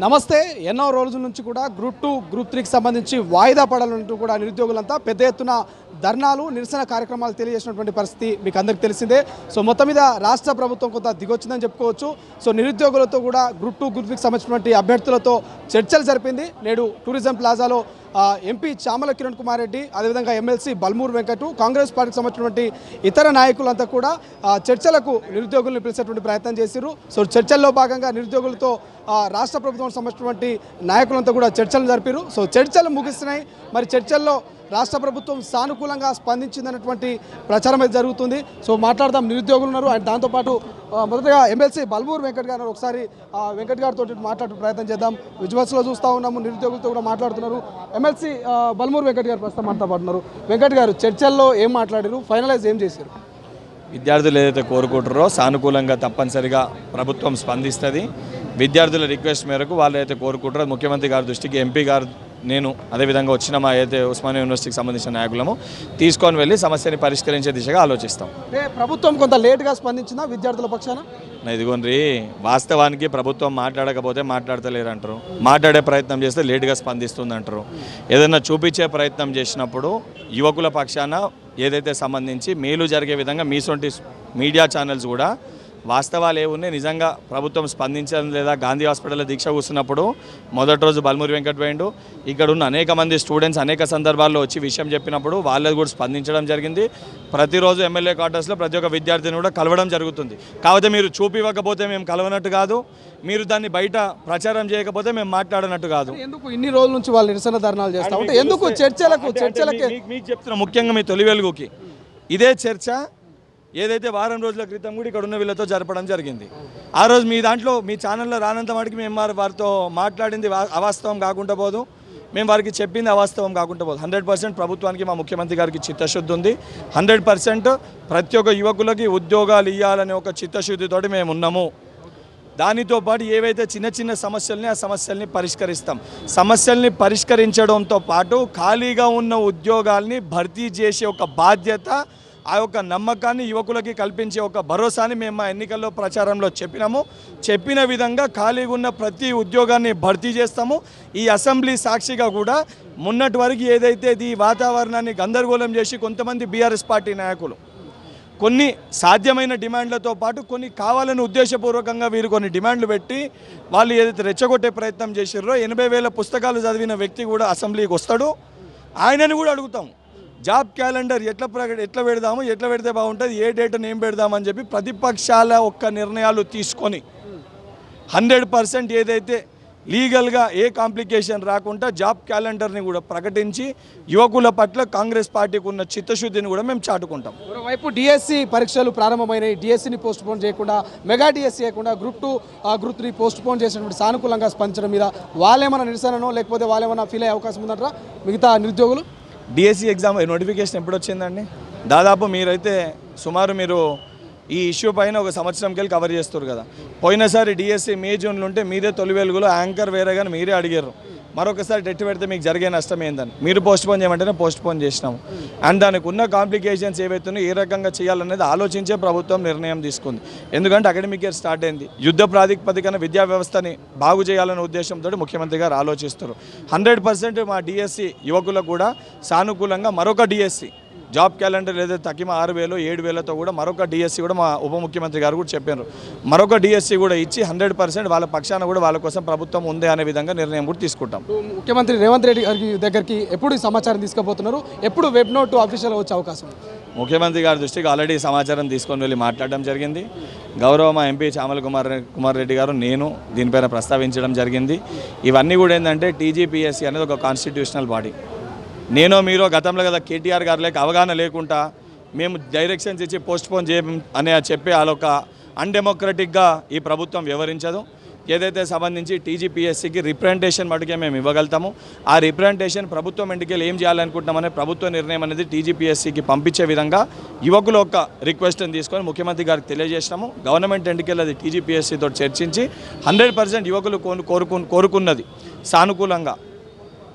నమస్తే. ఎన్నో రోజుల నుంచి కూడా గ్రూప్ 2 గ్రూప్ 3కి సంబంధించి వాయిదా పడాలంటూ కూడా నిరుద్యోగులంతా పెద్ద ఎత్తున ధర్నాలు నిరసన కార్యక్రమాలు తెలియజేసినటువంటి పరిస్థితి మీకు అందరికీ తెలిసిందే. సో మొత్తం మీద రాష్ట్ర ప్రభుత్వం కొంత దిగొచ్చిందని చెప్పుకోవచ్చు. సో నిరుద్యోగులతో కూడా గ్రూప్ 2 గ్రూప్ 3కి సంబంధించినటువంటి అభ్యర్థులతో చర్చలు జరిపింది. నేడు టూరిజం ప్లాజాలో ఎంపీ చామల కిరణ్ కుమార్ రెడ్డి, అదేవిధంగా ఎమ్మెల్సీ బల్మూరు వెంకట్, కాంగ్రెస్ పార్టీకి సంబంధించినటువంటి ఇతర నాయకులంతా కూడా చర్చలకు నిరుద్యోగులను పిలిచేటువంటి ప్రయత్నం చేశారు. సో చర్చల్లో భాగంగా నిరుద్యోగులతో రాష్ట్ర ప్రభుత్వం సంబంధించినటువంటి నాయకులంతా కూడా చర్చలు జరిపారు. సో చర్చలు ముగిస్తున్నాయి. మరి చర్చల్లో రాష్ట్ర ప్రభుత్వం సానుకూలంగా స్పందించిందన్నటువంటి ప్రచారం అయితే జరుగుతుంది. సో మాట్లాడదాం, నిరుద్యోగులు ఉన్నారు. అండ్ దాంతోపాటు మొదటగా ఎమ్మెల్సీ బల్మూరు వెంకట్ గారు, ఒకసారి వెంకట్ గారితో మాట్లాడే ప్రయత్నం చేద్దాం. విజువల్స్లో చూస్తూ ఉన్నాము, నిరుద్యోగులతో కూడా మాట్లాడుతున్నారు. ఎమ్మెల్సీ బల్మూరు వెంకట్ గారు ప్రస్తుతం మాట్లాడుతున్నారు. వెంకట్ గారు, చర్చల్లో ఏం మాట్లాడారు, ఫైనలైజ్ ఏం చేశారు? విద్యార్థులు ఏదైతే కోరుకుంటారో సానుకూలంగా తప్పనిసరిగా ప్రభుత్వం స్పందిస్తుంది. విద్యార్థుల రిక్వెస్ట్ మేరకు వాళ్ళు అయితే కోరుకుంటారో ముఖ్యమంత్రి గారి దృష్టికి ఎంపీ గారు, నేను అదేవిధంగా వచ్చిన మా అయితే ఉస్మానియా యూనివర్సిటీకి సంబంధించిన నాయకులము తీసుకొని వెళ్ళి సమస్యని పరిష్కరించే దిశగా ఆలోచిస్తాం. ప్రభుత్వం కొంత లేటుగా స్పందించిందా విద్యార్థుల పక్షాన? ఇదిగోండి, వాస్తవానికి ప్రభుత్వం మాట్లాడకపోతే మాట్లాడతలేరు అంటారు, మాట్లాడే ప్రయత్నం చేస్తే లేటుగా స్పందిస్తుంది అంటారు. ఏదైనా చూపించే ప్రయత్నం చేసినప్పుడు యువకుల పక్షాన ఏదైతే సంబంధించి మేలు జరిగే విధంగా మీసొంటి మీడియా ఛానల్స్ కూడా వాస్తవాలు ఏమున్నాయి, నిజంగా ప్రభుత్వం స్పందించడం లేదా. గాంధీ హాస్పిటల్లో దీక్ష కూర్చున్నప్పుడు మొదటి రోజు బల్మూరి వెంకట్ పోయిండు. ఇక్కడ ఉన్న అనేక మంది స్టూడెంట్స్ అనేక సందర్భాల్లో వచ్చి విషయం చెప్పినప్పుడు వాళ్ళది కూడా స్పందించడం జరిగింది. ప్రతిరోజు ఎమ్మెల్యే క్వార్టర్స్లో ప్రతి ఒక్క విద్యార్థిని కూడా కలవడం జరుగుతుంది. కాకపోతే మీరు చూపివ్వకపోతే మేము కలవనట్టు కాదు, మీరు దాన్ని బయట ప్రచారం చేయకపోతే మేము మాట్లాడనట్టు కాదు. ఎందుకు ఇన్ని రోజుల నుంచి వాళ్ళు నిరసన ధర్నాలు చేస్తా ఉంటే ఎందుకు చర్చలకి మీకు చెప్తున్నా, ముఖ్యంగా మీ తొలి వెలుగుకి ఇదే చర్చ ఏదైతే వారం రోజుల క్రితం కూడా ఇక్కడ ఉన్న వీళ్ళతో జరపడం జరిగింది. ఆ రోజు మీ దాంట్లో మీ ఛానల్లో రానంత వాటికి మేము వారితో మాట్లాడింది అవాస్తవం కాకుండా పోదు, మేము వారికి చెప్పింది అవాస్తవం కాకుండా పోదు. 100% ప్రభుత్వానికి మా ముఖ్యమంత్రి గారికి చిత్తశుద్ధి ఉంది. 100% ప్రతి ఒక్క యువకులకి ఉద్యోగాలు ఇవ్వాలనే ఒక చిత్తశుద్ధితోటి మేము ఉన్నాము. దానితో పాటు ఏవైతే చిన్న చిన్న సమస్యల్ని ఆ సమస్యల్ని పరిష్కరిస్తాం. సమస్యల్ని పరిష్కరించడంతో పాటు ఖాళీగా ఉన్న ఉద్యోగాల్ని భర్తీ చేసే ఒక బాధ్యత, ఆ యొక్క నమ్మకాన్ని యువకులకి కల్పించే ఒక భరోసాని మేము మా ఎన్నికల్లో ప్రచారంలో చెప్పినాము. చెప్పిన విధంగా ఖాళీగా ఉన్న ప్రతి ఉద్యోగాన్ని భర్తీ చేస్తాము. ఈ అసెంబ్లీ సాక్షిగా కూడా మొన్నటి వరకు ఏదైతే ఈ వాతావరణాన్ని గందరగోళం చేసి కొంతమంది బీఆర్ఎస్ పార్టీ నాయకులు కొన్ని సాధ్యమైన డిమాండ్లతో పాటు కొన్ని కావాలని ఉద్దేశపూర్వకంగా వీరు కొన్ని డిమాండ్లు పెట్టి వాళ్ళు ఏదైతే రెచ్చగొట్టే ప్రయత్నం చేసిర్రో, 80,000 పుస్తకాలు చదివిన వ్యక్తి కూడా అసెంబ్లీకి వస్తాడు. ఆయనని కూడా అడుగుతాం, జాబ్ క్యాలెండర్ ఎట్లా పెడదాము, ఎట్లా పెడితే బాగుంటుంది, ఏ డేట్ని ఏం పెడదామని చెప్పి ప్రతిపక్షాల ఒక్క నిర్ణయాలు తీసుకొని 100% ఏదైతే లీగల్గా ఏ కాంప్లికేషన్ రాకుండా జాబ్ క్యాలెండర్ని కూడా ప్రకటించి యువకుల పట్ల కాంగ్రెస్ పార్టీకి ఉన్న చిత్తశుద్ధిని కూడా మేము చాటుకుంటాం. మరోవైపు డిఎస్సి పరీక్షలు ప్రారంభమైనాయి. డిఎస్సిని పోస్ట్ పోన్ చేయకుండా, మెగా డిఎస్సి చేయకుండా గ్రూప్ 2 గ్రూప్ 3 పోస్ట్ పోన్ చేసినటువంటి సానుకూలంగా స్పందించడం మీద వాళ్ళేమన్నా నిరసననో లేకపోతే వాళ్ళేమన్నా ఫీల్ అయ్యే అవకాశం ఉందంటారా మిగతా నిరుద్యోగులు? డిఎస్సి ఎగ్జామ్ నోటిఫికేషన్ ఎప్పుడు వచ్చిందండి? దాదాపు మీరైతే సుమారు మీరు ఈ ఇష్యూ పైన ఒక సంవత్సరంకి వెళ్ళి కవర్ చేస్తారు కదా. పోయినసారి డిఎస్సి మే జూన్లో ఉంటే మీరే తొలి వెలుగులో యాంకర్ వేరే కానీ మీరే అడిగారు మరొకసారి డెట్ పెడితే మీకు జరిగే నష్టం ఏందని. మీరు పోస్ట్ పోన్ చేయమంటేనే పోస్ట్ పోన్ చేసినాము. అండ్ దానికి ఉన్న కాంప్లికేషన్స్ ఏవైతున్నాయో ఏ రకంగా చేయాలనేది ఆలోచించే ప్రభుత్వం నిర్ణయం తీసుకుంది. ఎందుకంటే అకాడమిక్ ఇయర్ స్టార్ట్ అయింది. యుద్ధ ప్రాతిపదికన విద్యా వ్యవస్థని బాగు చేయాలనే ఉద్దేశంతో ముఖ్యమంత్రి గారు ఆలోచిస్తారు. 100% మా డిఎస్సి యువకులకు కూడా సానుకూలంగా మరొక డిఎస్సి జాబ్ క్యాలెండర్ ఏదైతే తగ్గిమ 6,000 7,000తో కూడా మరొక డిఎస్సి కూడా మా ఉప ముఖ్యమంత్రి గారు కూడా చెప్పారు. మరొక డిఎస్సి కూడా ఇచ్చి 100% వాళ్ళ పక్షాన కూడా వాళ్ళ కోసం ప్రభుత్వం ఉంది అనే విధంగా నిర్ణయం కూడా తీసుకుంటాం. ముఖ్యమంత్రి రేవంత్ రెడ్డి గారి దగ్గరికి ఎప్పుడు ఈ సమాచారం తీసుకుపోతున్నారు? ఎప్పుడు వెబ్ నోట్ ఆఫీషియల్ వచ్చే అవకాశం? ముఖ్యమంత్రి గారి దృష్టికి ఆల్రెడీ సమాచారం తీసుకొని వెళ్ళి మాట్లాడడం జరిగింది. గౌరవ మా ఎంపీ చామల కుమార్ రెడ్డి గారు, నేను దీనిపైన ప్రస్తావించడం జరిగింది. ఇవన్నీ కూడా ఏంటంటే టీజీపీఎస్సీ అనేది ఒక కాన్స్టిట్యూషనల్ బాడీ. నేనో మీరో గతంలో కదా కేటీఆర్ గారు లేక అవగాహన లేకుండా మేము డైరెక్షన్స్ ఇచ్చి పోస్ట్ పోన్ అనే చెప్పే వాళ్ళొక అన్డెమోక్రటిక్గా ఈ ప్రభుత్వం వ్యవహరించదు. ఏదైతే సంబంధించి టీజీపీఎస్సీకి రిప్రజెంటేషన్ మటుకే మేము ఇవ్వగలుగుతాము. ఆ రిప్రజెంటేషన్ ప్రభుత్వం ఇంటికి ఏం చేయాలనుకుంటున్నామనే ప్రభుత్వ నిర్ణయం అనేది టీజీపీఎస్సీకి పంపించే విధంగా యువకుల యొక్క రిక్వెస్ట్ని తీసుకొని ముఖ్యమంత్రి గారికి తెలియజేసినాము. గవర్నమెంట్ ఇంటికి అది టీజీపీఎస్సీతో చర్చించి 100% యువకులు కోరుకున్నది సానుకూలంగా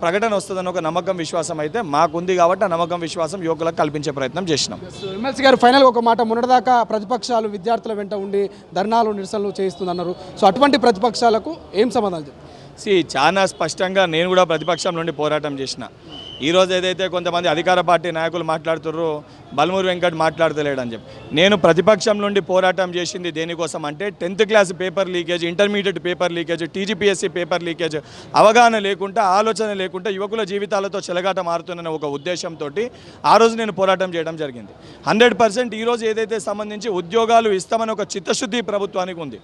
ప్రకటన వస్తుందని ఒక నమ్మకం విశ్వాసం అయితే మాకుంది. కాబట్టి ఆ నమ్మకం విశ్వాసం యువకులకు కల్పించే ప్రయత్నం చేసినాం. ఎమ్మెల్సీ గారు ఫైనల్గా ఒక మాట, మొన్నటిదాకా ప్రతిపక్షాలు విద్యార్థుల వెంట ఉండి ధర్నాలు నిరసనలు చేయిస్తుందన్నారు. సో అటువంటి ప్రతిపక్షాలకు ఏం సమాధానం? చాలా స్పష్టంగా నేను కూడా ప్రతిపక్షం నుండి పోరాటం చేసిన. ఈరోజు ఏదైతే కొంతమంది అధికార పార్టీ నాయకులు మాట్లాడుతుర్రో బల్మూరి వెంకట్ మాట్లాడతలేడని చెప్పి, నేను ప్రతిపక్షం నుండి పోరాటం చేసింది దేనికోసం అంటే 10th class paper leakage, intermediate paper leakage, TGPSC paper leakage అవగాహన లేకుండా, ఆలోచన లేకుండా యువకుల జీవితాలతో చెలగాట మారుతున్న ఒక ఉద్దేశంతో ఆ రోజు నేను పోరాటం చేయడం జరిగింది. 100% ఈరోజు ఏదైతే సంబంధించి ఉద్యోగాలు ఇస్తామని ఒక చిత్తశుద్ధి ప్రభుత్వానికి ఉంది.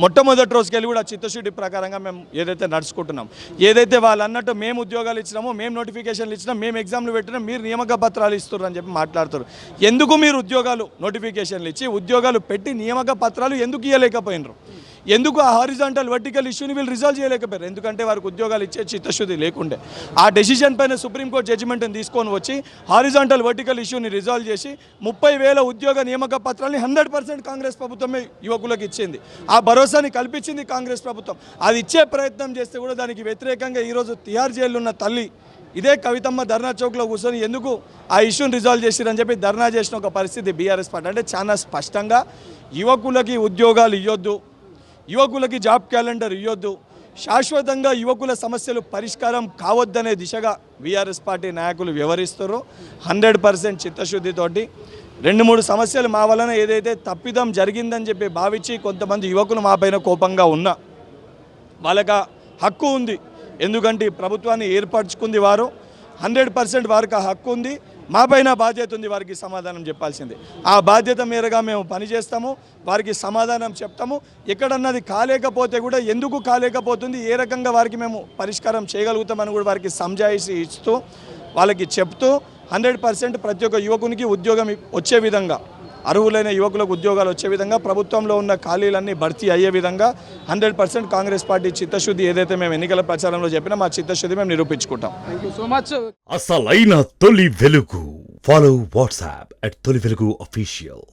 మొట్టమొదటి రోజుకెళ్ళి కూడా చిత్తశుద్ధి ప్రకారంగా మేము ఏదైతే నడుచుకుంటున్నాం, ఏదైతే వాళ్ళు అన్నట్టు మేము ఉద్యోగాలు ఇచ్చినామో, మేము నోటిఫికేషన్లు ఇచ్చినా, మేము ఎగ్జామ్లు పెట్టినా, మీరు నియామక పత్రాలు ఇస్తున్నారు అని చెప్పి మాట్లాడుతారు. ఎందుకు మీరు ఉద్యోగాలు నోటిఫికేషన్లు ఇచ్చి ఉద్యోగాలు పెట్టి నియామక పత్రాలు ఎందుకు ఇవ్వలేకపోయినరు? ఎందుకు ఆ హారిజాంటల్ వర్టికల్ ఇష్యూని వీళ్ళు రిజాల్వ్ చేయలేకపోయారు? ఎందుకంటే వారికి ఉద్యోగాలు ఇచ్చే చిత్తశుద్ధి లేకుండే. ఆ డెసిషన్ పైన సుప్రీంకోర్టు జడ్జిమెంట్ని తీసుకొని వచ్చి హారిజాంటల్ వర్టికల్ ఇష్యూని రిజాల్వ్ చేసి 30,000 ఉద్యోగ నియామక పత్రాలని 100% కాంగ్రెస్ ప్రభుత్వమే యువకులకు ఇచ్చింది. ఆ భరోసాని కల్పించింది కాంగ్రెస్ ప్రభుత్వం. అది ఇచ్చే ప్రయత్నం చేస్తే కూడా దానికి వ్యతిరేకంగా ఈరోజు తిహార్ జైల్లో ఉన్న తల్లి ఇదే కవితమ్మ ధర్నా చౌక్లో కూర్చొని ఎందుకు ఆ ఇష్యూని రిజాల్వ్ చేసిరని చెప్పి ధర్నా చేసిన ఒక పరిస్థితి బీఆర్ఎస్ పార్టీ. అంటే చాలా స్పష్టంగా యువకులకి ఉద్యోగాలు ఇవ్వద్దు, యువకులకి జాబ్ క్యాలెండర్ ఇవ్వద్దు, శాశ్వతంగా యువకుల సమస్యలు పరిష్కారం కావద్దనే దిశగా బీఆర్ఎస్ పార్టీ నాయకులు వ్యవహరిస్తారు. 100% చిత్తశుద్ధితోటి 2-3 సమస్యలు మా వలన ఏదైతే తప్పిదం జరిగిందని చెప్పి భావించి కొంతమంది యువకులు మా పైన కోపంగా ఉన్నా వాళ్ళకి హక్కు ఉంది. ఎందుకంటే ఈ ప్రభుత్వాన్ని ఏర్పరచుకుంది వారు. 100% వారికి ఆ హక్కు ఉంది. మా పైన బాధ్యత ఉంది వారికి సమాధానం చెప్పాల్సింది. ఆ బాధ్యత మేరగా మేము పనిచేస్తాము, వారికి సమాధానం చెప్తాము. ఎక్కడన్నది కాలేకపోతే కూడా ఎందుకు కాలేకపోతుంది, ఏ రకంగా వారికి మేము పరిష్కారం చేయగలుగుతామని కూడా వారికి సంజాయిషి ఇస్తూ వాళ్ళకి చెప్తూ 100% ప్రతి ఒక్క యువకునికి ఉద్యోగం వచ్చే విధంగా, అర్హులైన యువకులకు ఉద్యోగాలు వచ్చే విధంగా, ప్రభుత్వంలో ఉన్న ఖాళీలన్నీ భర్తీ అయ్యే విధంగా 100% కాంగ్రెస్ పార్టీ చిత్తశుద్ధి ఏదైతే మేము ఎన్నికల ప్రచారంలో చెప్పినా మా చిత్తశుద్ధి మేము నిరూపించుకుంటాం. Thank you so much. అసలైన తొలి వెలుగు. ఫాలో వాట్సాప్ @తొలి వెలుగు అఫీషియల్.